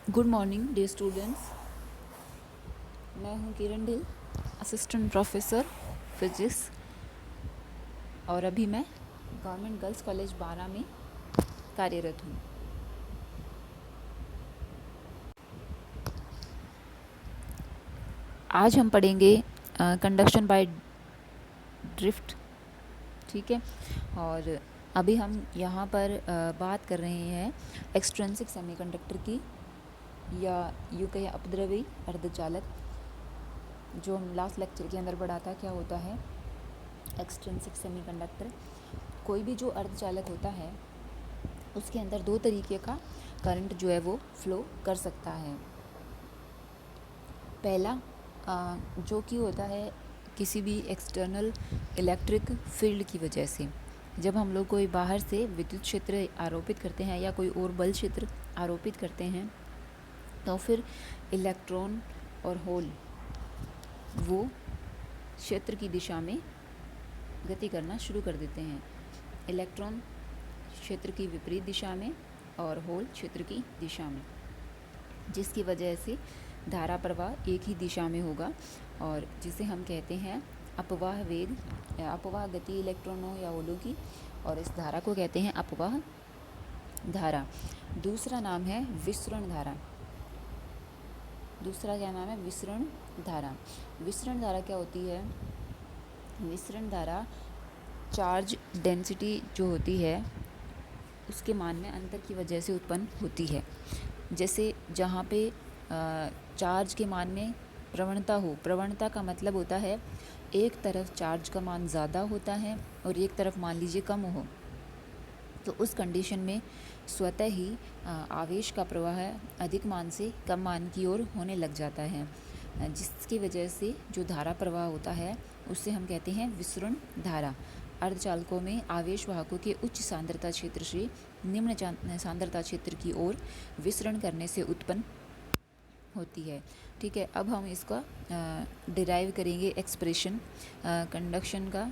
Good morning dear students. मैं हूं Kiran Dhill, assistant professor physics, और अभी मैं गवर्नमेंट गर्ल्स कॉलेज बारा में कार्यरत हूं। आज हम पढ़ेंगे कंडक्शन बाय ड्रिफ्ट। ठीक है, और अभी हम यहाँ पर बात कर रहे हैं एक्सट्रिंसिक सेमीकंडक्टर की, या यूँ कहें अपद्रव्यी अर्धचालक। जो हम लास्ट लेक्चर के अंदर पढ़ा था क्या होता है एक्सट्रिंसिक सेमीकंडक्टर। कोई भी जो अर्धचालक होता है उसके अंदर दो तरीके का करंट जो है वो फ्लो कर सकता है। पहला जो कि होता है किसी भी एक्सटर्नल इलेक्ट्रिक फील्ड की वजह से। जब हम लोग कोई बाहर से विद्युत क्षेत्र आरोपित करते हैं या कोई और बल क्षेत्र आरोपित करते हैं तो फिर इलेक्ट्रॉन और होल वो क्षेत्र की दिशा में गति करना शुरू कर देते हैं। इलेक्ट्रॉन क्षेत्र की विपरीत दिशा में और होल क्षेत्र की दिशा में, जिसकी वजह से धारा प्रवाह एक ही दिशा में होगा और जिसे हम कहते हैं अपवाह वेग या अपवाह गति इलेक्ट्रॉनों या होलों की, और इस धारा को कहते हैं अपवाह धारा। दूसरा नाम है विसरण धारा। दूसरा क्या नाम है? विसरण धारा। विसरण धारा क्या होती है? विसरण धारा चार्ज डेंसिटी जो होती है उसके मान में अंतर की वजह से उत्पन्न होती है। जैसे जहाँ पे चार्ज के मान में प्रवणता हो, प्रवणता का मतलब होता है एक तरफ चार्ज का मान ज़्यादा होता है और एक तरफ मान लीजिए कम हो, तो उस कंडीशन में स्वतः ही आवेश का प्रवाह अधिक मान से कम मान की ओर होने लग जाता है, जिसकी वजह से जो धारा प्रवाह होता है उससे हम कहते हैं विसरण धारा। अर्धचालकों में आवेश वाहकों के उच्च सांद्रता क्षेत्र से निम्न सांद्रता क्षेत्र की ओर विसरण करने से उत्पन्न होती है। ठीक है, अब हम इसका डिराइव करेंगे एक्सप्रेशन कंडक्शन का।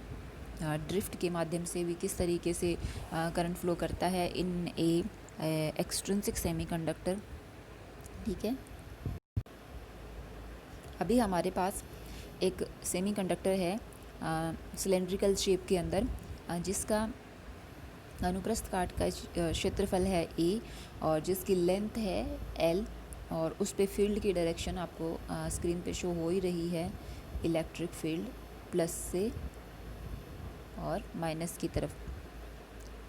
ड्रिफ्ट के माध्यम से भी किस तरीके से करंट फ्लो करता है इन ए एक्सट्रिंसिक सेमीकंडक्टर। ठीक है, अभी हमारे पास एक सेमीकंडक्टर है सिलेंड्रिकल शेप के अंदर, जिसका अनुप्रस्थ काट का क्षेत्रफल है ए और जिसकी लेंथ है एल, और उस पे फील्ड की डायरेक्शन आपको स्क्रीन पे शो हो ही रही है, इलेक्ट्रिक फील्ड प्लस से और माइनस की तरफ।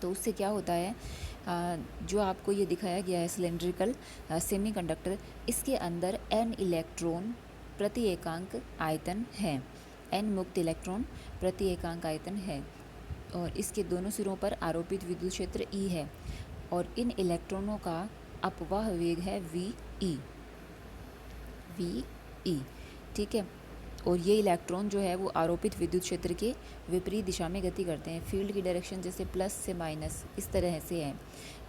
तो उससे क्या होता है, जो आपको ये दिखाया गया है सिलेंड्रिकल सेमीकंडक्टर, इसके अंदर n इलेक्ट्रॉन प्रति एकांक आयतन है। n मुक्त इलेक्ट्रॉन प्रति एकांक आयतन है और इसके दोनों सिरों पर आरोपित विद्युत क्षेत्र E है और इन इलेक्ट्रॉनों का अपवाह वेग है VE। ठीक है, और ये इलेक्ट्रॉन जो है वो आरोपित विद्युत क्षेत्र के विपरीत दिशा में गति करते हैं। फील्ड की डायरेक्शन जैसे प्लस से माइनस इस तरह से है,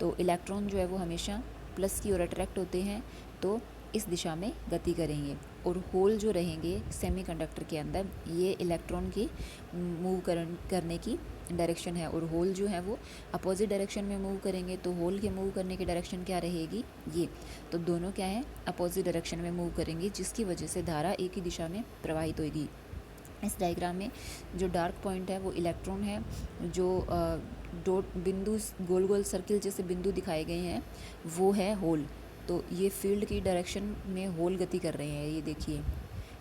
तो इलेक्ट्रॉन जो है वो हमेशा प्लस की ओर अट्रैक्ट होते हैं, तो इस दिशा में गति करेंगे। और होल जो रहेंगे सेमीकंडक्टर के अंदर, ये इलेक्ट्रॉन की मूव करने की डायरेक्शन है, और होल जो है वो अपोजिट डायरेक्शन में मूव करेंगे। तो होल के मूव करने की डायरेक्शन क्या रहेगी? ये। तो दोनों क्या है? अपोजिट डायरेक्शन में मूव करेंगे, जिसकी वजह से धारा एक ही दिशा में प्रवाहित होगी। इस डायग्राम में जो डार्क पॉइंट है वो इलेक्ट्रॉन है, जो डॉट बिंदु गोल गोल सर्किल जैसे बिंदु दिखाए गए हैं वो है होल। तो ये फील्ड की डायरेक्शन में होल गति कर रहे हैं, ये देखिए,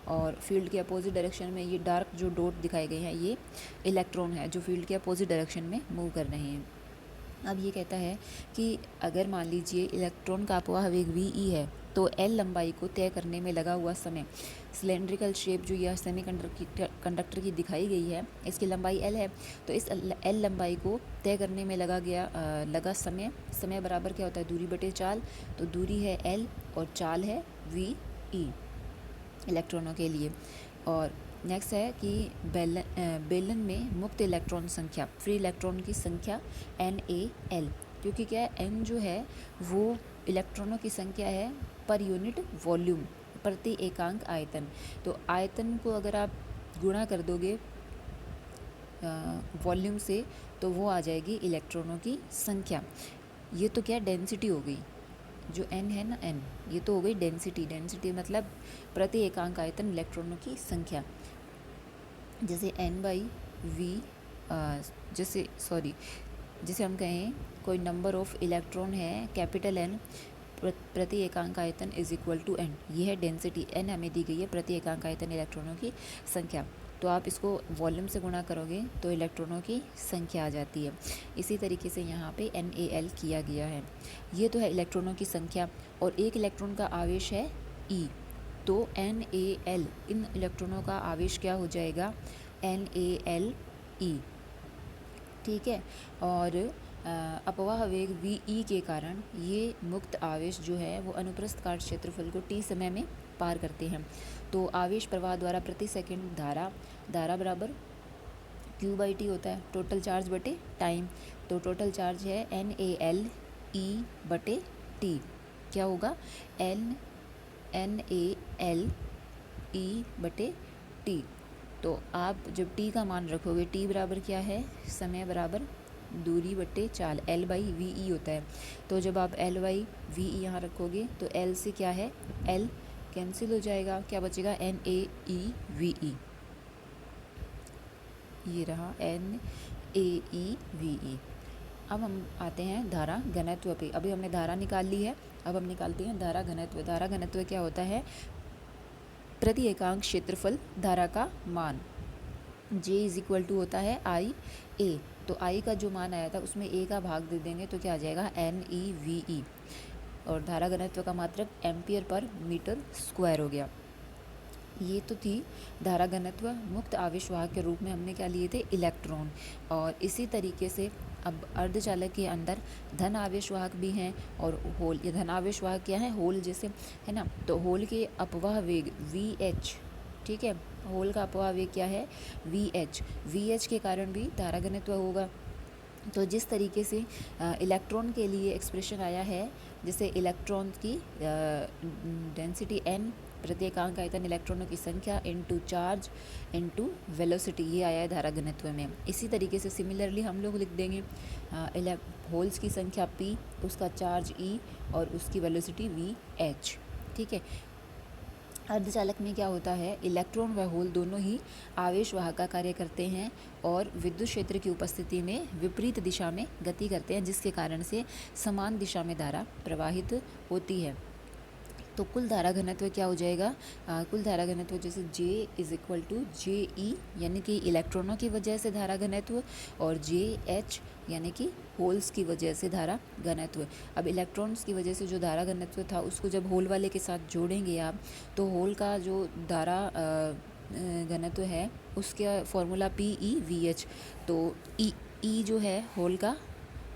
और फील्ड के अपोजिट डायरेक्शन में ये डार्क जो डॉट दिखाए गए हैं ये इलेक्ट्रॉन है जो फील्ड के अपोजिट डायरेक्शन में मूव कर रहे हैं। अब ये कहता है कि अगर मान लीजिए इलेक्ट्रॉन का अपवाह वेग VE है तो L लंबाई को तय करने में लगा हुआ समय, सिलेंड्रिकल शेप जो यह सेमीकंडक्टर की दिखाई गई है इसकी लंबाई L है, तो इस L लंबाई को तय करने में लगा समय बराबर क्या होता है? दूरी बटे चाल। तो दूरी है L और चाल है VE इलेक्ट्रॉनों के लिए। और नेक्स्ट है कि बेलन में मुक्त इलेक्ट्रॉन संख्या, फ्री इलेक्ट्रॉन की संख्या NaL, क्योंकि क्या है N जो है वो इलेक्ट्रॉनों की संख्या है पर यूनिट वॉल्यूम, प्रति एकांक आयतन। तो आयतन को अगर आप गुणा कर दोगे वॉल्यूम से तो वो आ जाएगी इलेक्ट्रॉनों की संख्या। ये तो क्या डेंसिटी हो गई, जो n है ना, n, ये तो हो गई डेंसिटी। डेंसिटी मतलब प्रति एकांक आयतन इलेक्ट्रॉनों की संख्या। जैसे n बाई वी, जैसे हम कहें कोई नंबर ऑफ इलेक्ट्रॉन है कैपिटल N प्रति एकांक आयतन इज इक्वल टू n, ये है डेंसिटी। n हमें दी गई है प्रति एकांक आयतन इलेक्ट्रॉनों की संख्या। तो आप इसको वॉल्यूम से गुणा करोगे तो इलेक्ट्रॉनों की संख्या आ जाती है। इसी तरीके से यहाँ पे NaL किया गया है। ये तो है इलेक्ट्रॉनों की संख्या। और एक इलेक्ट्रॉन का आवेश है E, तो NaL, इन इलेक्ट्रॉनों का आवेश क्या हो जाएगा, NaLe। ठीक है। और अपवाह वेग VE के कारण ये मुक्त आवेश जो है वो अनुप्रस्थ काट क्षेत्रफल को t समय में पार करते हैं। तो आवेश प्रवाह द्वारा प्रति सेकंड धारा बराबर Q/T होता है, टोटल चार्ज बटे टाइम। तो टोटल चार्ज है NaLe/T, क्या होगा, NaLe/T। तो आप जब t का मान रखोगे, t बराबर क्या है, समय बराबर दूरी बटे चाल, L/VE होता है। तो जब आप L/VE यहाँ रखोगे तो L से क्या है, L कैंसिल हो जाएगा, क्या बचेगा, NaEVE। ये रहा NaEVE। अब हम आते हैं धारा घनत्व पे। अभी हमने धारा निकाल ली है, अब हम निकालते हैं धारा घनत्व। धारा घनत्व क्या होता है, प्रति एकांक क्षेत्रफल धारा का मान। J इज इक्वल टू होता है IA। तो I का जो मान आया था उसमें A का भाग दे देंगे तो क्या आ जाएगा, NeVE। और धारा घनत्व का मात्रक एम्पियर पर मीटर स्क्वायर हो गया। ये तो थी धारा घनत्व। मुक्त आवेश वाहक के रूप में हमने क्या लिए थे, इलेक्ट्रॉन। और इसी तरीके से अब अर्धचालक के अंदर धन आवेश वाहक भी हैं और होल। ये धन आवेश वाहक क्या है, होल जैसे है ना। तो होल के अपवाह वेग VH, ठीक है, होल का अपवाह वेग क्या है, VH के कारण भी धारा घनत्व होगा। तो जिस तरीके से इलेक्ट्रॉन के लिए एक्सप्रेशन आया है, जैसे इलेक्ट्रॉन की डेंसिटी n प्रति एकांक आयतन इलेक्ट्रॉनों की संख्या इनटू चार्ज इनटू वेलोसिटी, ये आया है धारा घनत्व में। इसी तरीके से सिमिलरली हम लोग लिख देंगे होल्स की संख्या p, उसका चार्ज e और उसकी वेलोसिटी VH। ठीक है। अर्धचालक में क्या होता है, इलेक्ट्रॉन व होल दोनों ही आवेश वाहक का कार्य करते हैं और विद्युत क्षेत्र की उपस्थिति में विपरीत दिशा में गति करते हैं, जिसके कारण से समान दिशा में धारा प्रवाहित होती है। तो कुल धारा घनत्व क्या हो जाएगा, कुल धारा घनत्व जैसे J is equal to JE, यानी कि इलेक्ट्रॉनों की वजह से धारा घनत्व, और JH यानी कि होल्स की वजह से धारा घनत्व। अब इलेक्ट्रॉन्स की वजह से जो धारा घनत्व था उसको जब होल वाले के साथ जोड़ेंगे आप, तो होल का जो धारा घनत्व है उसका फॉर्मूला PeVH। तो E जो है होल का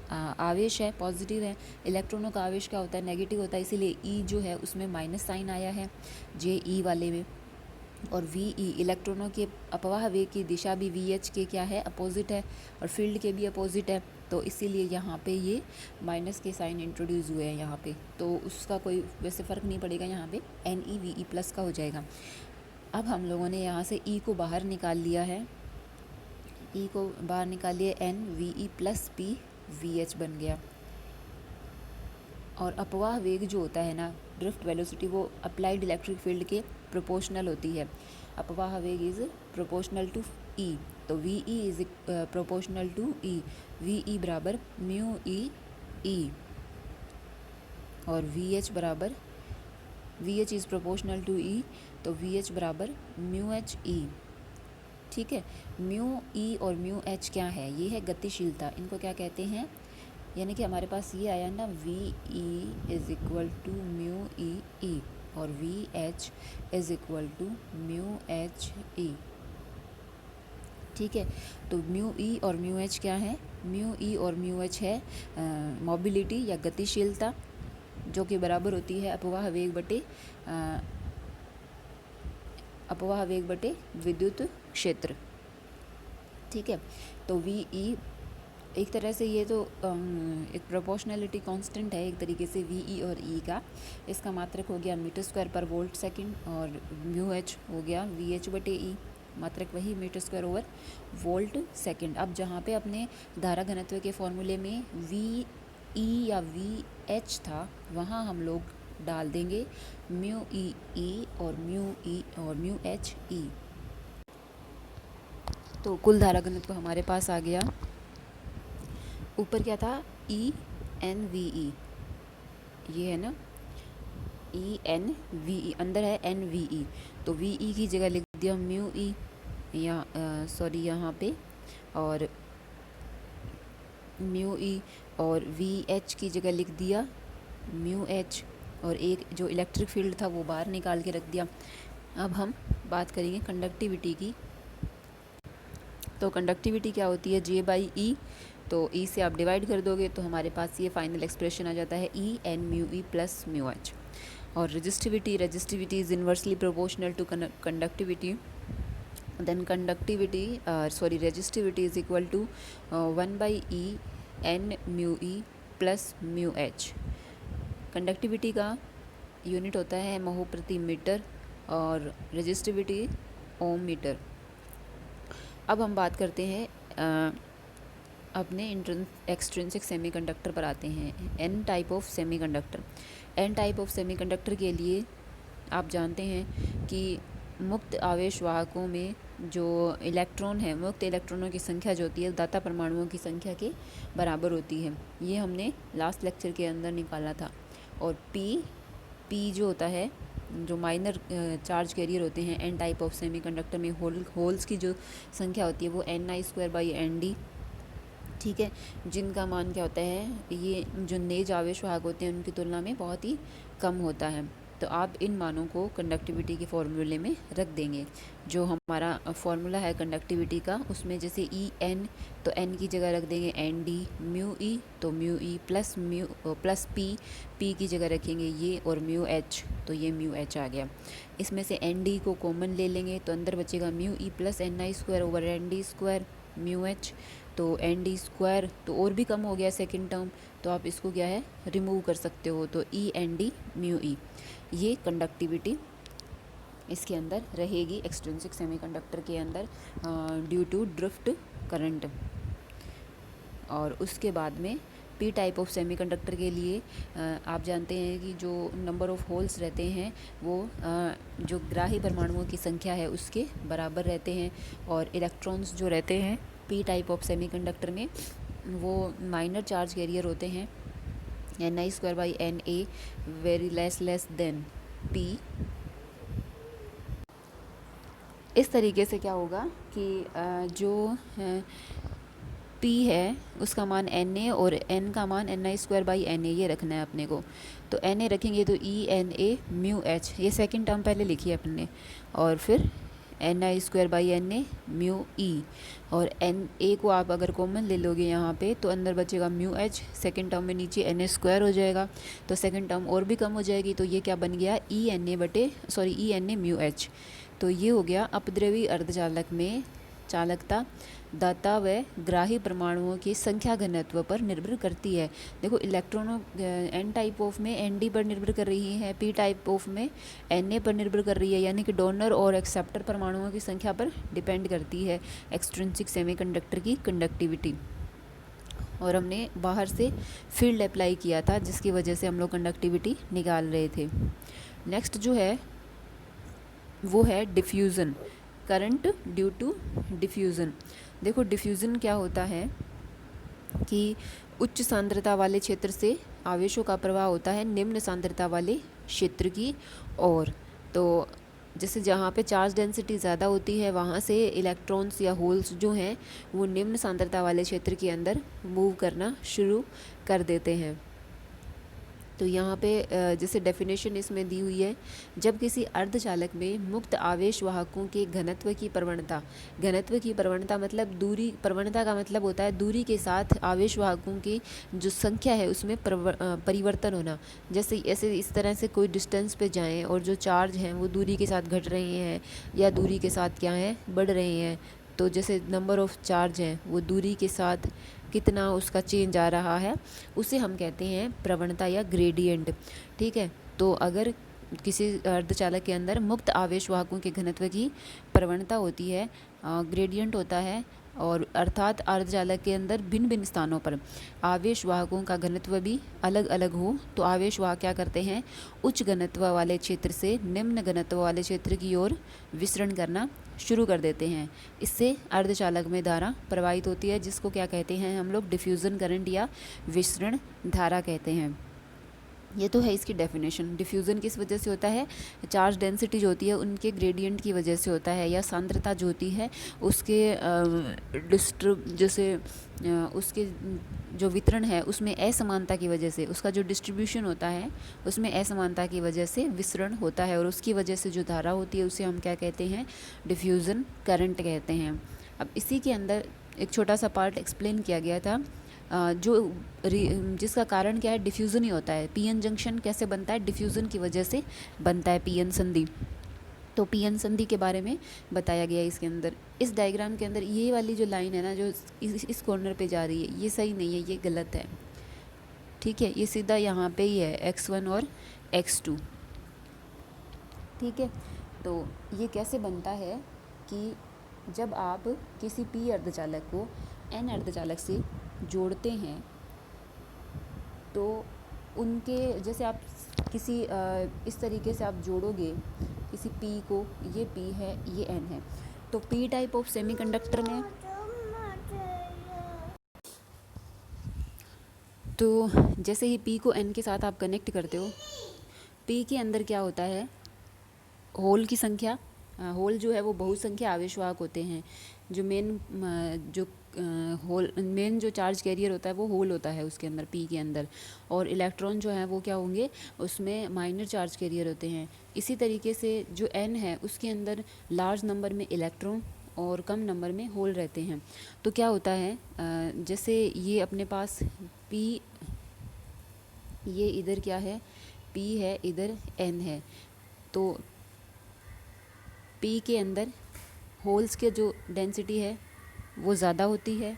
आवेश है, पॉजिटिव है। इलेक्ट्रॉनों का आवेश क्या होता है, नेगेटिव होता है, इसीलिए E जो है उसमें माइनस साइन आया है JE वाले में। और VE इलेक्ट्रॉनों के अपवाह वेग की दिशा भी VH के क्या है, अपोजिट है, और फील्ड के भी अपोजिट है। तो इसीलिए यहाँ पे ये माइनस के साइन इंट्रोड्यूस हुए हैं यहाँ पे, तो उसका कोई वैसे फ़र्क नहीं पड़ेगा, यहाँ पे NeVE प्लस का हो जाएगा। अब हम लोगों ने यहाँ से E को बाहर निकाल लिया है, E को बाहर निकालिए, NeVE प्लस PVH बन गया। और अपवाह वेग जो होता है ना, ड्रिफ्ट वेलोसिटी, वो अप्लाइड इलेक्ट्रिक फील्ड के प्रोपोर्शनल होती है। अपवाह वेग इज़ प्रोपोर्शनल टू E, तो VE is proportional to E। VE बराबर म्यू E और VH बराबर, VH is proportional to E, तो VH बराबर म्यू H E। ठीक है। म्यू E और म्यू H क्या है, ये है गतिशीलता, इनको क्या कहते हैं, यानी कि हमारे पास ये आया ना, VE is equal to mu E और VH is equal to mu H E। ठीक है। तो म्यू E और म्यू H क्या है, म्यू E और म्यू H है मोबिलिटी या गतिशीलता, जो कि बराबर होती है अपवाह वेग बटे विद्युत क्षेत्र। ठीक है। तो VE एक तरह से ये तो एक प्रोपोर्शनलिटी कांस्टेंट है एक तरीके से VE और E का। इसका मात्रक हो गया मीटर स्क्वायर पर वोल्ट सेकंड, और म्यू H हो गया VH बटे E, मात्रक वही metre square over volt second. अब जहाँ पे अपने धारा घनत्व के फॉर्मूले में VE ई या वी एच था वहाँ हम लोग डाल देंगे म्यू ई ई और म्यू एच ई। तो कुल धारा घनत्व हमारे पास आ गया। ऊपर क्या था, ई एन वी ई, ये है ना ई एन वी ई, अंदर है एन वी ई, तो वी ई की जगह लिख दिया म्यू ई यहाँ पे, और म्यू ई, और वी एच की जगह लिख दिया म्यू एच, और एक जो इलेक्ट्रिक फील्ड था वो बाहर निकाल के रख दिया। अब हम बात करेंगे कंडक्टिविटी की। तो कंडक्टिविटी क्या होती है, जे बाई ई, तो ई से आप डिवाइड कर दोगे तो हमारे पास ये फाइनल एक्सप्रेशन आ जाता है e n mu e plus mu h. और resistivity is inversely proportional to conductivity, then resistivity is equal to 1/e n mu e plus mu h. Conductivity का यूनिट होता है महो प्रति मीटर और रेजिस्टिविटी ओम metre. अब हम बात करते हैं अपने एक्सट्रिंसिक सेमीकंडक्टर पर आते हैं। N type of semiconductor. N type of semiconductor के लिए आप जानते हैं कि मुक्त आवेश वाहकों में जो इलेक्ट्रॉन है, मुक्त इलेक्ट्रॉनों की संख्या जो होती है दाता परमाणुओं की संख्या के बराबर होती है। ये हमने लास्ट लेक्चर के अंदर निकाला था। और पी जो होता है, जो माइनर चार्ज कैरियर होते हैं एन टाइप ऑफ सेमीकंडक्टर में, होल्स की जो संख्या होती है वो ni²/nd, ठीक है, जिनका मान क्या होता है, ये जो नेज आवेश वाहक होते हैं उनकी तुलना में बहुत ही कम होता है। तो आप इन मानों को कंडक्टिविटी के फॉर्मूले में रख देंगे। जो हमारा फॉर्मूला है कंडक्टिविटी का, उसमें जैसे ई एन, तो एन की जगह रख देंगे एन डी, म्यू ई तो म्यू ई प्लस पी की जगह रखेंगे ये, और म्यू एच तो ये म्यू एच आ गया। इसमें से एन डी को कॉमन ले लेंगे तो अंदर बचेगा mu e plus ni²/nd² mu H, तो एन डी स्क्वायर तो और भी कम हो गया सेकंड टर्म, तो आप इसको क्या है रिमूव कर सकते हो, तो E N D mu E, ये कंडक्टिविटी इसके अंदर रहेगी एक्सट्रिंसिक सेमीकंडक्टर के अंदर ड्यू टू ड्रिफ्ट करंट। और उसके बाद में पी टाइप ऑफ सेमीकंडक्टर के लिए आप जानते हैं कि जो नंबर ऑफ होल्स रहते हैं वो जो ग्राही परमाणुओं की संख्या है उसके बराबर रहते हैं, और इलेक्ट्रॉन्स जो रहते हैं पी टाइप ऑफ सेमीकंडक्टर में वो माइनर चार्ज कैरियर होते हैं ni²/Na very less than p। इस तरीके से क्या होगा कि जो p है उसका मान Na और n का मान ni²/Na ये रखना है अपने को। तो Na रखेंगे तो ENA म्यू एच, ये सेकंड टर्म पहले लिखी है अपने, और फिर ni²/Na म्यू ई, और Na को आप अगर कॉमन ले लोगे यहाँ पे तो अंदर बचेगा म्यू एच, सेकंड टर्म में नीचे Na² हो जाएगा, तो सेकंड टर्म और भी कम हो जाएगी, तो ये क्या बन गया ENA म्यू एच। तो ये हो गया अपद्रवी अर्धचालक में चालकता दाता व ग्राही परमाणुओं की संख्या घनत्व पर निर्भर करती है। देखो इलेक्ट्रॉनों एन टाइप ऑफ में एन डी पर निर्भर कर रही है, पी टाइप ऑफ में एन ए पर निर्भर कर रही है, यानी कि डोनर और एक्सेप्टर परमाणुओं की संख्या पर डिपेंड करती है एक्सट्रिंसिक सेमीकंडक्टर की कंडक्टिविटी। और हमने बाहर से फील्ड अप्लाई किया था जिसकी वजह से हम लोग कंडक्टिविटी निकाल रहे थे। नेक्स्ट जो है वो है diffusion, current due to diffusion. देखो डिफ्यूज़न क्या होता है कि उच्च सांद्रता वाले क्षेत्र से आवेशों का प्रवाह होता है निम्न सांद्रता वाले क्षेत्र की ओर। तो जैसे जहाँ पे चार्ज डेंसिटी ज़्यादा होती है वहाँ से इलेक्ट्रॉन्स या होल्स जो हैं वो निम्न सांद्रता वाले क्षेत्र के अंदर मूव करना शुरू कर देते हैं। तो यहाँ पे जैसे डेफिनेशन इसमें दी हुई है, जब किसी अर्धचालक में मुक्त आवेश वाहकों के घनत्व की प्रवणता मतलब दूरी, प्रवणता का मतलब होता है दूरी के साथ आवेश वाहकों की जो संख्या है उसमें परिवर्तन होना। जैसे ऐसे इस तरह से कोई डिस्टेंस पे जाएं और जो चार्ज हैं वो दूरी के साथ घट रहे हैं या दूरी के साथ क्या है बढ़ रहे हैं, तो जैसे नंबर ऑफ़ चार्ज हैं वो दूरी के साथ कितना उसका चेंज आ रहा है उसे हम कहते हैं प्रवणता या ग्रेडियंट। ठीक है, तो अगर किसी अर्धचालक के अंदर मुक्त आवेश वाहकों के घनत्व की प्रवणता होती है, ग्रेडियंट होता है और अर्थात अर्धचालक के अंदर भिन्न भिन्न स्थानों पर आवेश वाहकों का घनत्व भी अलग अलग हो तो आवेश वाहक क्या करते हैं, उच्च घनत्व वाले क्षेत्र से निम्न घनत्व वाले क्षेत्र की ओर विसरण करना शुरू कर देते हैं। इससे अर्धचालक में धारा प्रवाहित होती है, जिसको क्या कहते हैं हम लोग, डिफ्यूज़न करंट या विसरण धारा कहते हैं। ये तो है इसकी डेफिनेशन। डिफ्यूज़न किस वजह से होता है, चार्ज डेंसिटी जो होती है उनके ग्रेडियंट की वजह से होता है, या सांद्रता जो होती है उसके जैसे उसके जो वितरण है उसमें असमानता की वजह से, उसका जो डिस्ट्रीब्यूशन होता है उसमें असमानता की वजह से विसरण होता है, और उसकी वजह से जो धारा होती है उसे हम क्या कहते हैं, डिफ्यूज़न करंट कहते हैं। अब इसी के अंदर एक छोटा सा पार्ट एक्सप्लेन किया गया था जिसका कारण क्या है, डिफ्यूज़न ही होता है। पीएन जंक्शन कैसे बनता है, डिफ्यूज़न की वजह से बनता है पीएन संधि। तो पीएन संधि के बारे में बताया गया है इसके अंदर। इस डायग्राम के अंदर ये वाली जो लाइन है ना, जो इस कॉर्नर पे जा रही है, ये सही नहीं है, ये गलत है, ठीक है। ये सीधा यहाँ पे ही है x1 और x2, ठीक है। तो ये कैसे बनता है कि जब आप किसी p अर्धचालक को n अर्धचालक से जोड़ते हैं तो उनके जैसे आप किसी इस तरीके से आप जोड़ोगे किसी p को, ये p है, ये n है, तो p टाइप ऑफ सेमीकंडक्टर में तो जैसे ही p को n के साथ आप कनेक्ट करते हो, p के अंदर क्या होता है, होल की संख्या, होल जो है वो बहुसंख्या आवेशवाहक होते हैं। जो मेन जो चार्ज कैरियर होता है वो होल होता है उसके अंदर, पी के अंदर, और इलेक्ट्रॉन जो है वो क्या होंगे, उसमें माइनर चार्ज कैरियर होते हैं। इसी तरीके से जो एन है उसके अंदर लार्ज नंबर में इलेक्ट्रॉन और कम नंबर में होल रहते हैं। तो क्या होता है, जैसे ये अपने पास पी, ये इधर क्या है, पी है, इधर एन है, तो पी के अंदर होल्स के जो डेंसिटी है वो ज़्यादा होती है।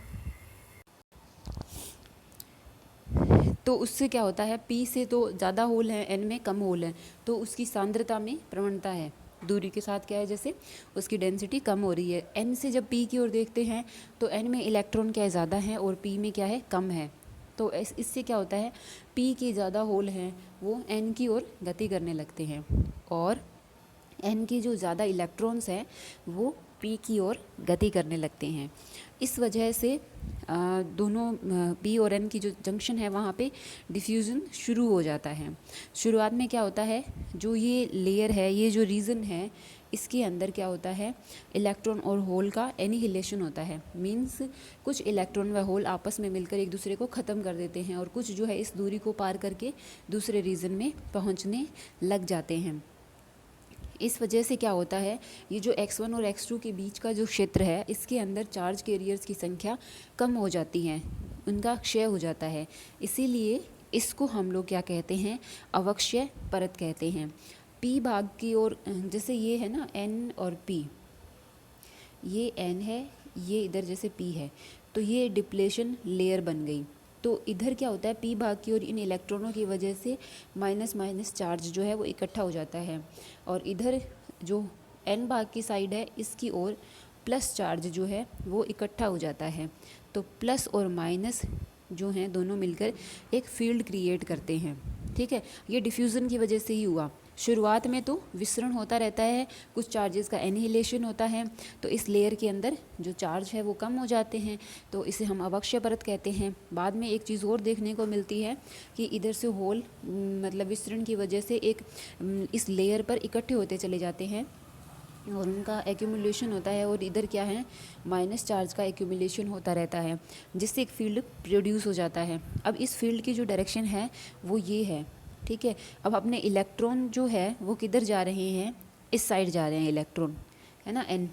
तो उससे क्या होता है, पी से तो ज़्यादा होल है, एन में कम होल है, तो उसकी सांद्रता में प्रवणता है, दूरी के साथ क्या है, जैसे उसकी डेंसिटी कम हो रही है। एन से जब पी की ओर देखते हैं तो एन में इलेक्ट्रॉन क्या है, ज़्यादा है, और पी में क्या है, कम है। तो इससे क्या होता है, पी के ज़्यादा होल हैं वो एन की ओर गति करने लगते हैं, और एन के जो ज़्यादा इलेक्ट्रॉन्स हैं वो पी की ओर गति करने लगते हैं। इस वजह से दोनों पी और एन की जो जंक्शन है वहाँ पे डिफ्यूज़न शुरू हो जाता है। शुरुआत में क्या होता है, जो ये लेयर है, ये जो रीजन है, इसके अंदर क्या होता है, इलेक्ट्रॉन और होल का एनिहिलेशन होता है। मीन्स कुछ इलेक्ट्रॉन व होल आपस में मिलकर एक दूसरे को ख़त्म कर देते हैं, और कुछ जो है इस दूरी को पार करके दूसरे रीजन में पहुँचने लग जाते हैं। इस वजह से क्या होता है, ये जो x1 और x2 के बीच का जो क्षेत्र है, इसके अंदर चार्ज कैरियर्स की संख्या कम हो जाती है, उनका क्षय हो जाता है। इसीलिए इसको हम लोग क्या कहते हैं, अवक्षय परत कहते हैं। p भाग की ओर, जैसे ये है ना n और p, ये n है, ये इधर जैसे p है, तो ये डिप्लेशन लेयर बन गई। तो इधर क्या होता है, पी भाग की ओर इन इलेक्ट्रॉनों की वजह से माइनस माइनस चार्ज जो है वो इकट्ठा हो जाता है, और इधर जो एन भाग की साइड है इसकी ओर प्लस चार्ज जो है वो इकट्ठा हो जाता है। तो प्लस और माइनस जो हैं दोनों मिलकर एक फील्ड क्रिएट करते हैं, ठीक है। ये डिफ्यूज़न की वजह से ही हुआ। शुरुआत में तो विसरण होता रहता है, कुछ चार्जेस का एनिहिलेशन होता है, तो इस लेयर के अंदर जो चार्ज है वो कम हो जाते हैं, तो इसे हम अवक्षय परत कहते हैं। बाद में एक चीज़ और देखने को मिलती है कि इधर से होल मतलब विसरण की वजह से एक इस लेयर पर इकट्ठे होते चले जाते हैं और उनका एक्यूमुलेशन होता है, और इधर क्या है, माइनस चार्ज का एक्यूमुलेशन होता रहता है, जिससे एक फील्ड प्रोड्यूस हो जाता है। अब इस फील्ड की जो डायरेक्शन है वो ये है, ठीक है। अब अपने इलेक्ट्रॉन जो है वो किधर जा रहे हैं, इस साइड जा रहे हैं इलेक्ट्रॉन, है ना, एन,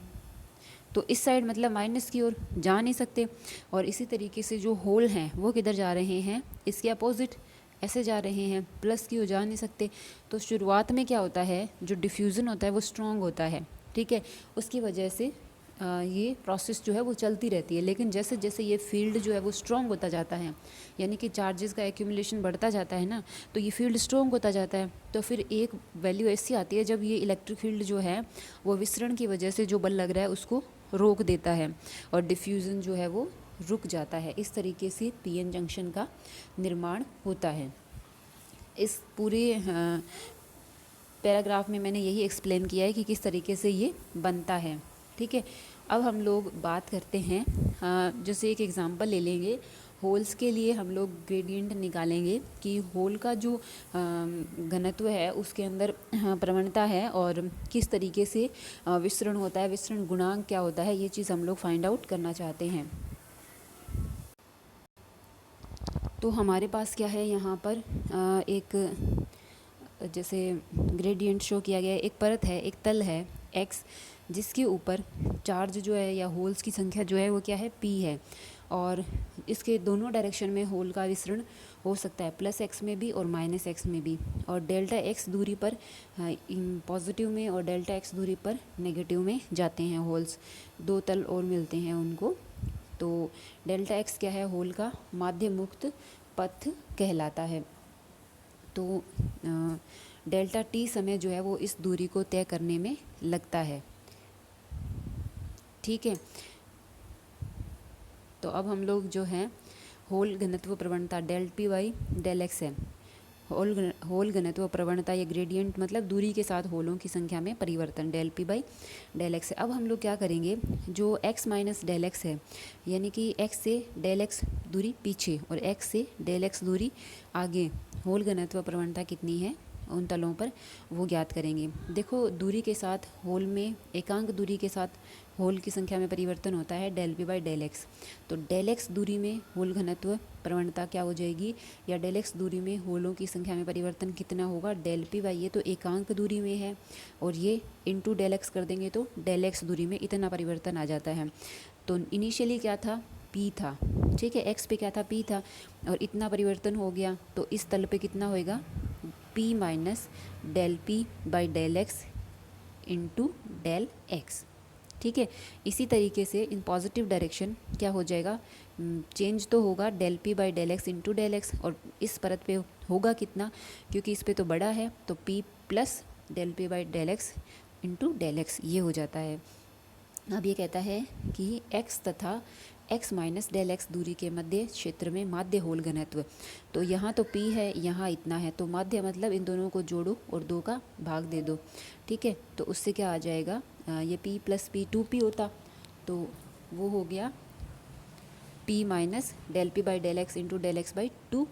तो इस साइड मतलब माइनस की ओर जा नहीं सकते। और इसी तरीके से जो होल हैं वो किधर जा रहे हैं, इसके अपोजिट ऐसे जा रहे हैं, प्लस की ओर जा नहीं सकते। तो शुरुआत में क्या होता है, जो डिफ्यूज़न होता है वो स्ट्रॉन्ग होता है, ठीक है, उसकी वजह से ये प्रोसेस जो है वो चलती रहती है। लेकिन जैसे जैसे ये फील्ड जो है वो स्ट्रॉन्ग होता जाता है, यानी कि चार्जेस का एक्यूमुलेशन बढ़ता जाता है ना, तो ये फील्ड स्ट्रॉन्ग होता जाता है। तो फिर एक वैल्यू ऐसी आती है जब ये इलेक्ट्रिक फील्ड जो है वो विसरण की वजह से जो बल लग रहा है उसको रोक देता है और डिफ्यूज़न जो है वो रुक जाता है। इस तरीके से पीएन जंक्शन का निर्माण होता है। इस पूरे पैराग्राफ में मैंने यही एक्सप्लेन किया है कि किस तरीके से ये बनता है। ठीक है, अब हम लोग बात करते हैं, जैसे एक एग्ज़ाम्पल ले लेंगे। होल्स के लिए हम लोग ग्रेडियंट निकालेंगे कि होल का जो घनत्व है उसके अंदर प्रवणता है और किस तरीके से विसरण होता है, विसरण गुणांक क्या होता है, ये चीज़ हम लोग फाइंड आउट करना चाहते हैं। तो हमारे पास क्या है यहाँ पर एक जैसे ग्रेडियंट शो किया गया है, एक परत है, एक तल है x, जिसके ऊपर चार्ज जो है या होल्स की संख्या जो है वो क्या है, p है। और इसके दोनों डायरेक्शन में होल का विसरण हो सकता है, +x में भी और -x में भी। और डेल्टा x दूरी पर पॉजिटिव में और डेल्टा x दूरी पर नेगेटिव में जाते हैं होल्स। दो तल और मिलते हैं उनको। तो डेल्टा x क्या है, होल का माध्य मुक्त पथ कहलाता है। तो डेल्टा t समय जो है वो इस दूरी को तय करने में लगता है। ठीक है, तो अब हम लोग जो है होल घनत्व प्रवणता del p by del x है। होल घनत्व प्रवणता या ग्रेडियंट मतलब दूरी के साथ होलों की संख्या में परिवर्तन, del p by del x है। अब हम लोग क्या करेंगे, जो x माइनस डेल x है, यानी कि x से डेल x दूरी पीछे और x से डेल x दूरी आगे, होल घनत्व प्रवणता कितनी है उन तलों पर, वो ज्ञात करेंगे। देखो, दूरी के साथ होल में, एकांक दूरी के साथ होल की संख्या में परिवर्तन होता है del p by del x। तो डेल x दूरी में होल घनत्व प्रवणता क्या हो जाएगी, या डेल x दूरी में होलों की संख्या में परिवर्तन कितना होगा, डेल p बाई, ये तो एकांक दूरी में है और ये इंटू डेल x कर देंगे तो डेल x दूरी में इतना परिवर्तन आ जाता है। तो इनिशियली क्या था, p था, ठीक है, x पे क्या था, p था, और इतना परिवर्तन हो गया तो इस तल पे कितना होएगा, p minus del p by del x into del x। ठीक है, इसी तरीके से इन पॉजिटिव डायरेक्शन क्या हो जाएगा, चेंज तो होगा del p by del x into del x, और इस परत पे होगा कितना, क्योंकि इस पे तो बड़ा है, तो p plus del p by del x into del x ये हो जाता है। अब ये कहता है कि x तथा x माइनस डेल x दूरी के मध्य क्षेत्र में माध्य होल घनत्व, तो यहाँ तो p है, यहाँ इतना है, तो माध्य मतलब इन दोनों को जोड़ो और 2 का भाग दे दो। ठीक है, तो उससे क्या आ जाएगा, ये p प्लस p 2p होता, तो वो हो गया p minus del p by del x into del x by 2।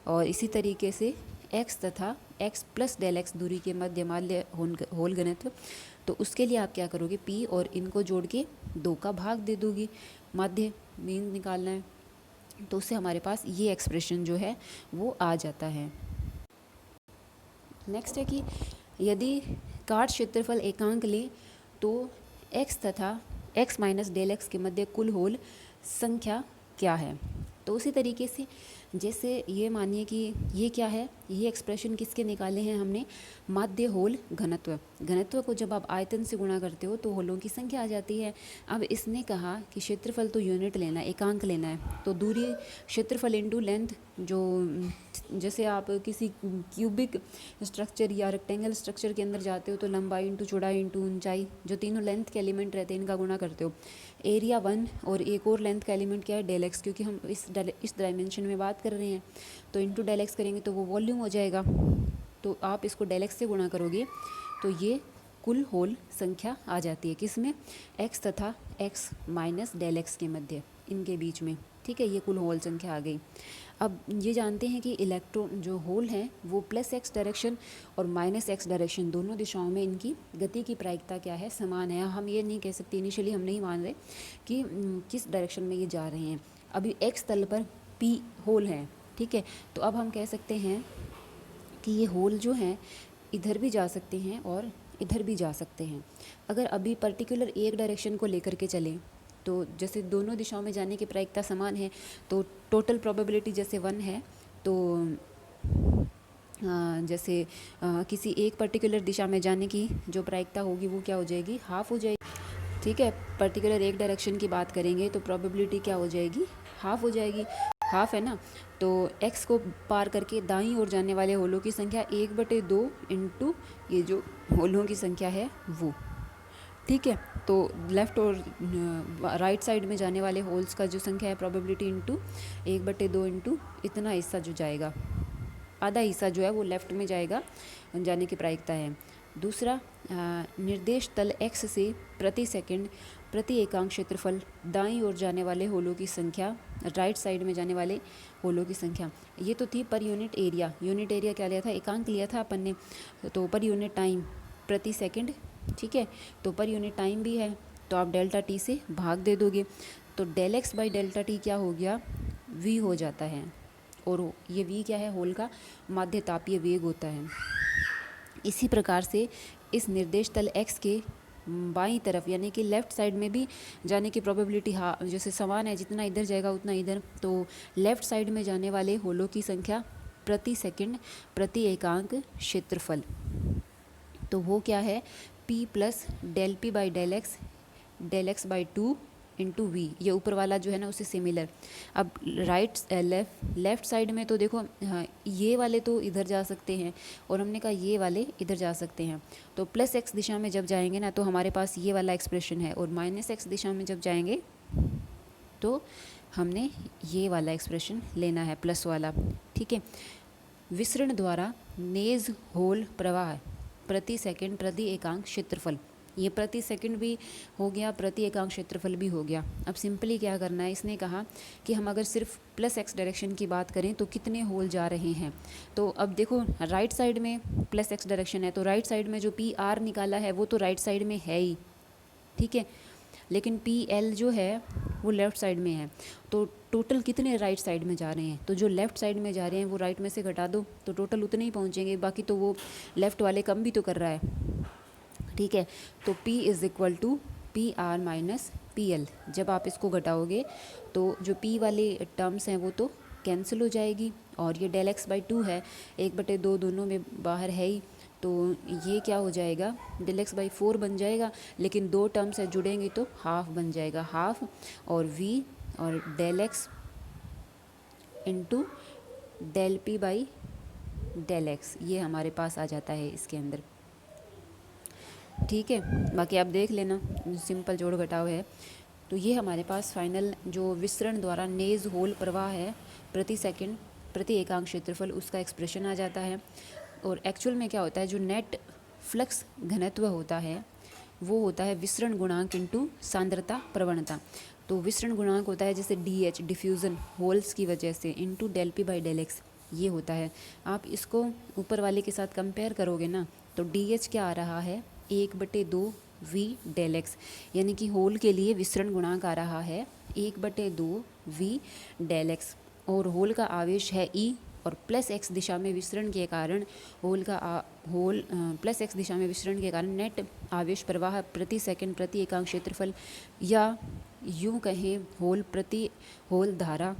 और इसी तरीके से x तथा x प्लस डेल x दूरी के मध्य माध्य होल घनत्व, तो उसके लिए आप क्या करोगे, p और इनको जोड़ के 2 का भाग दे दोगी, माध्य मीन निकालना है, तो उससे हमारे पास ये एक्सप्रेशन जो है वो आ जाता है। नेक्स्ट है कि यदि काट क्षेत्रफल एकांक ले तो x तथा x माइनस डेल x के मध्य कुल होल संख्या क्या है। तो उसी तरीके से जैसे ये मानिए कि ये क्या है, ये एक्सप्रेशन किसके निकाले हैं हमने, माध्य होल घनत्व। घनत्व को जब आप आयतन से गुणा करते हो तो होलों की संख्या आ जाती है। अब इसने कहा कि क्षेत्रफल तो यूनिट लेना है, एकांक लेना है, तो दूरी क्षेत्रफल इंटू लेंथ, जो जैसे आप किसी क्यूबिक स्ट्रक्चर या रेक्टेंगल स्ट्रक्चर के अंदर जाते हो तो लंबाई इंटू चौड़ाई इंटू ऊंचाई, जो तीनों लेंथ के एलिमेंट रहते हैं, इनका गुणा करते हो। एरिया 1 और एक और लेंथ का एलिमेंट क्या है, डेल एक्स, क्योंकि हम इस डायमेंशन में बात कर रहे हैं, तो इंटू डेल एक्स करेंगे तो वो वॉल्यूम हो जाएगा। तो आप इसको डेल एक्स से गुणा करोगे तो ये कुल होल संख्या आ जाती है, किस में, x तथा x माइनस डेल एक्स के मध्य, इनके बीच में। ठीक है, ये कुल होल संख्या आ गई। अब ये जानते हैं कि इलेक्ट्रॉन जो होल हैं वो प्लस x डायरेक्शन और माइनस x डायरेक्शन दोनों दिशाओं में इनकी गति की प्रायिकता क्या है, समान है। हम ये नहीं कह सकते, इनिशियली हम नहीं मान रहे कि किस डायरेक्शन में ये जा रहे हैं। अभी x तल पर p होल है, ठीक है, तो अब हम कह सकते हैं कि ये होल जो हैं इधर भी जा सकते हैं और इधर भी जा सकते हैं। अगर अभी पर्टिकुलर एक डायरेक्शन को लेकर के चलें तो जैसे दोनों दिशाओं में जाने की प्रायिकता समान है, तो टोटल प्रोबेबिलिटी जैसे 1 है, तो जैसे किसी एक पर्टिकुलर दिशा में जाने की जो प्रायिकता होगी वो क्या हो जाएगी, हाफ हो जाएगी। ठीक है, पर्टिकुलर एक डायरेक्शन की बात करेंगे तो प्रोबेबिलिटी क्या हो जाएगी, हाफ हो जाएगी। हाफ है ना, तो x को पार करके दाईं ओर जाने वाले होलों की संख्या 1/2 इंटू ये जो होलों की संख्या है वो। ठीक है। तो लेफ़्ट और राइट साइड में जाने वाले होल्स का जो संख्या है प्रोबेबिलिटी इंटू 1/2 इंटू इतना हिस्सा जो जाएगा, आधा हिस्सा जो है वो लेफ़्ट में जाएगा, जाने की प्रायिकता है। दूसरा, निर्देश तल x से प्रति सेकंड प्रति एकांक क्षेत्रफल दाईं ओर जाने वाले होलों की संख्या, राइट साइड में जाने वाले होलों की संख्या। ये तो थी per unit area. Unit area क्या लिया था, एकांक लिया था अपन ने, तो पर यूनिट टाइम प्रति सेकंड, ठीक है। तो पर यूनिट टाइम भी है, तो आप डेल्टा टी से भाग दे दोगे, तो del X by delta T क्या हो गया, v हो जाता है। और ये v क्या है, होल का माध्य तापीय वेग होता है। इसी प्रकार से इस निर्देश तल x के बाईं तरफ यानी कि लेफ़्ट साइड में भी जाने की प्रोबेबिलिटी जैसे समान है, जितना इधर जाएगा उतना इधर, तो लेफ़्ट साइड में जाने वाले होलों की संख्या प्रति सेकंड प्रति एकांक क्षेत्रफल, तो वो क्या है, p plus del P by del X by 2 into V. ये ऊपर वाला जो है ना उससे सिमिलर। अब लेफ़्ट साइड में तो देखो, हाँ, ये वाले तो इधर जा सकते हैं और हमने कहा ये वाले इधर जा सकते हैं, तो प्लस एक्स दिशा में जब जाएंगे ना तो हमारे पास ये वाला एक्सप्रेशन है, और माइनस एक्स दिशा में जब जाएंगे तो हमने ये वाला एक्सप्रेशन लेना है, प्लस वाला, ठीक है। विसरण द्वारा नेज होल प्रवाह प्रति सेकंड प्रति एकांक क्षेत्रफल, ये प्रति सेकंड भी हो गया, प्रति एकांक क्षेत्रफल भी हो गया। अब सिंपली क्या करना है, इसने कहा कि हम अगर सिर्फ प्लस एक्स डायरेक्शन की बात करें तो कितने होल जा रहे हैं। तो अब देखो राइट साइड में प्लस एक्स डायरेक्शन है, तो राइट साइड में जो पी आर निकाला है वो तो राइट साइड में है ही, ठीक है। लेकिन पी एल जो है वो लेफ़्ट साइड में है, तो टोटल कितने राइट साइड में जा रहे हैं, तो जो लेफ़्ट साइड में जा रहे हैं वो राइट में से घटा दो तो टोटल उतने ही पहुंचेंगे, बाकी तो वो लेफ़्ट वाले कम भी तो कर रहा है, ठीक है। तो P is equal to P R minus P L. जब आप इसको घटाओगे तो जो P वाले टर्म्स हैं वो तो कैंसिल हो जाएगी, और ये डेल एक्स बाई 2 है, 1/2 दोनों में बाहर है ही, तो ये क्या हो जाएगा, डेल एक्स बाई 4 बन जाएगा, लेकिन दो टर्म्स है जुड़ेंगे तो हाफ बन जाएगा, हाफ, और v और del X into del P by del X, ये हमारे पास आ जाता है इसके अंदर, ठीक है। बाकी आप देख लेना, सिंपल जोड़ घटाव है। तो ये हमारे पास फाइनल जो विसरण द्वारा नेज होल प्रवाह है प्रति सेकंड प्रति एकांक क्षेत्रफल, उसका एक्सप्रेशन आ जाता है। और एक्चुअल में क्या होता है, जो नेट फ्लक्स घनत्व होता है वो होता है विसरण गुणांक इंटू सांद्रता प्रवणता। तो विसरण गुणांक होता है जैसे DH डिफ्यूज़न होल्स की वजह से into del P by del X, ये होता है। आप इसको ऊपर वाले के साथ कंपेयर करोगे ना तो DH क्या आ रहा है, 1/2 V डेल एक्स, यानी कि होल के लिए विसरण गुणांक आ रहा है 1/2 V डेल एक्स, और होल का आवेश है E, और प्लस एक्स दिशा में विसरण के कारण प्लस एक्स दिशा में विसरण के कारण नेट आवेश प्रवाह प्रति सेकंड प्रति एकांक क्षेत्रफल, या यूँ कहें होल धारा,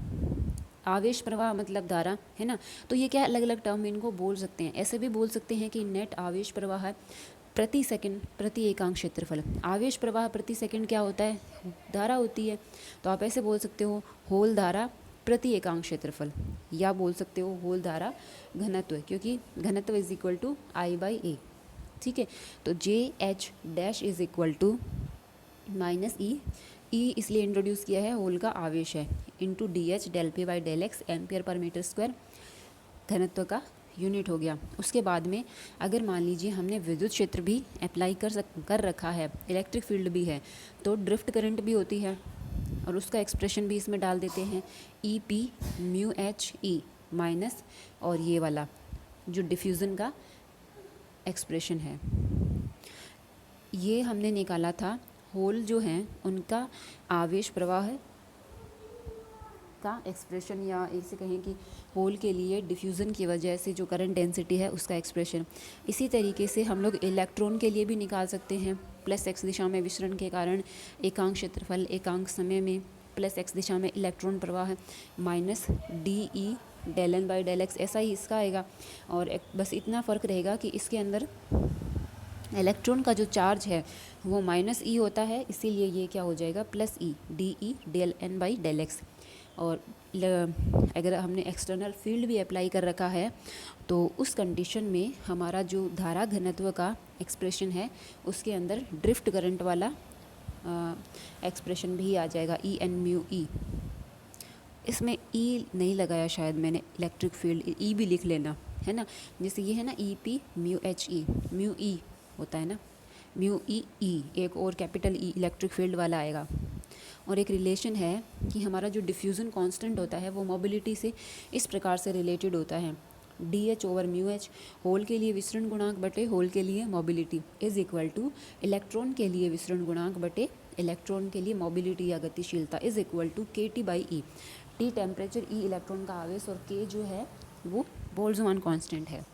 आवेश प्रवाह मतलब धारा है ना। तो ये क्या अलग अलग टर्म इनको बोल सकते हैं, ऐसे भी बोल सकते हैं कि नेट आवेश प्रवाह प्रति सेकंड प्रति एकांक क्षेत्रफल। आवेश प्रवाह प्रति सेकंड क्या होता है, धारा होती है, तो आप ऐसे बोल सकते हो होल धारा प्रति एकांक क्षेत्रफल, या बोल सकते हो होल धारा घनत्व, क्योंकि घनत्व इज इक्वल टू I/A, ठीक है। तो JH is equal to minus e इसलिए इंट्रोड्यूस किया है, होल का आवेश है, into DH del P by del x ampere per metre square, घनत्व का यूनिट हो गया। उसके बाद में अगर मान लीजिए हमने विद्युत क्षेत्र भी अप्लाई कर रखा है, इलेक्ट्रिक फील्ड भी है, तो ड्रिफ्ट करंट भी होती है, और उसका एक्सप्रेशन भी इसमें डाल देते हैं, EP mu H E minus, और ये वाला जो डिफ्यूज़न का एक्सप्रेशन है, ये हमने निकाला था होल जो हैं उनका आवेश प्रवाह का एक्सप्रेशन, या ऐसे कहें कि होल के लिए डिफ्यूज़न की वजह से जो करंट डेंसिटी है उसका एक्सप्रेशन। इसी तरीके से हम लोग इलेक्ट्रॉन के लिए भी निकाल सकते हैं, प्लस एक्स दिशा में विसरण के कारण एकांक क्षेत्रफल एकांक समय में प्लस एक्स दिशा में इलेक्ट्रॉन प्रवाह minus DE del N by del X, ऐसा ही इसका आएगा। और बस इतना फ़र्क रहेगा कि इसके अंदर इलेक्ट्रॉन का जो चार्ज है वो माइनस E होता है, इसीलिए ये क्या हो जाएगा plus E DE del N by del X, और अगर हमने एक्सटर्नल फील्ड भी अप्लाई कर रखा है तो उस कंडीशन में हमारा जो धारा घनत्व का एक्सप्रेशन है उसके अंदर ड्रिफ्ट करंट वाला एक्सप्रेशन भी आ जाएगा, ई एन म्यू ई। इसमें ई नहीं लगाया शायद मैंने, इलेक्ट्रिक फील्ड ई भी लिख लेना, है ना। जैसे ये है ना e p mu h e, mu e होता है ना, म्यू ई ई, एक और कैपिटल ई इलेक्ट्रिक फील्ड वाला आएगा। और एक रिलेशन है कि हमारा जो डिफ्यूज़न कांस्टेंट होता है वो मोबिलिटी से इस प्रकार से रिलेटेड होता है, D H over mu H, hole के लिए विसरण गुणांक बटे होल के लिए mobility is equal to electron के लिए विसरण गुणांक बटे इलेक्ट्रॉन के लिए मोबिलिटी या गतिशीलता इज इक्वल टू के T by E. T temperature, E electron का आवेश और के जो है वो बोल्ट्जमान कांस्टेंट है।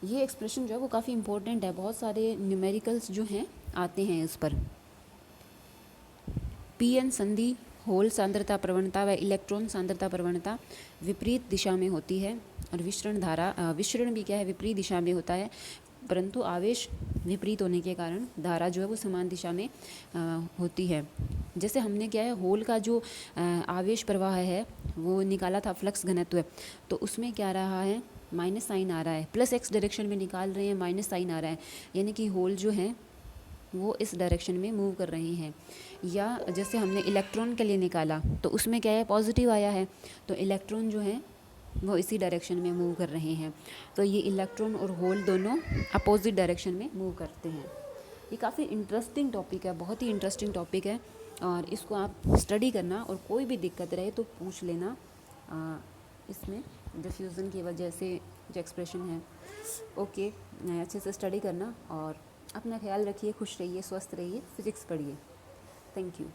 ये एक्सप्रेशन जो है वो काफ़ी इंपॉर्टेंट है, बहुत सारे न्यूमेरिकल्स जो हैं आते हैं इस पर। पी एन संधि होल सांद्रता प्रवणता व इलेक्ट्रॉन सांद्रता प्रवणता विपरीत दिशा में होती है, और विसरण भी क्या है, विपरीत दिशा में होता है, परंतु आवेश विपरीत होने के कारण धारा जो है वो समान दिशा में होती है। जैसे हमने क्या है, होल का जो आवेश प्रवाह है वो निकाला था, फ्लक्स घनत्व, तो उसमें क्या रहा है, माइनस साइन आ रहा है, प्लस एक्स डायरेक्शन में निकाल रहे हैं, माइनस साइन आ रहा है, यानी कि होल जो है वो इस डायरेक्शन में मूव कर रहे हैं। या जैसे हमने इलेक्ट्रॉन के लिए निकाला तो उसमें क्या है, पॉजिटिव आया है, तो इलेक्ट्रॉन जो है वो इसी डायरेक्शन में मूव कर रहे हैं। तो ये इलेक्ट्रॉन और होल दोनों अपोजिट डायरेक्शन में मूव करते हैं। ये काफ़ी इंटरेस्टिंग टॉपिक है, बहुत ही इंटरेस्टिंग टॉपिक है, और इसको आप स्टडी करना, और कोई भी दिक्कत रहे तो पूछ लेना। इसमें डिफ्यूज़न की वजह से जो एक्सप्रेशन है, ओके, अच्छे से स्टडी करना और अपना ख्याल रखिए, खुश रहिए, स्वस्थ रहिए, फिजिक्स पढ़िए। Thank you.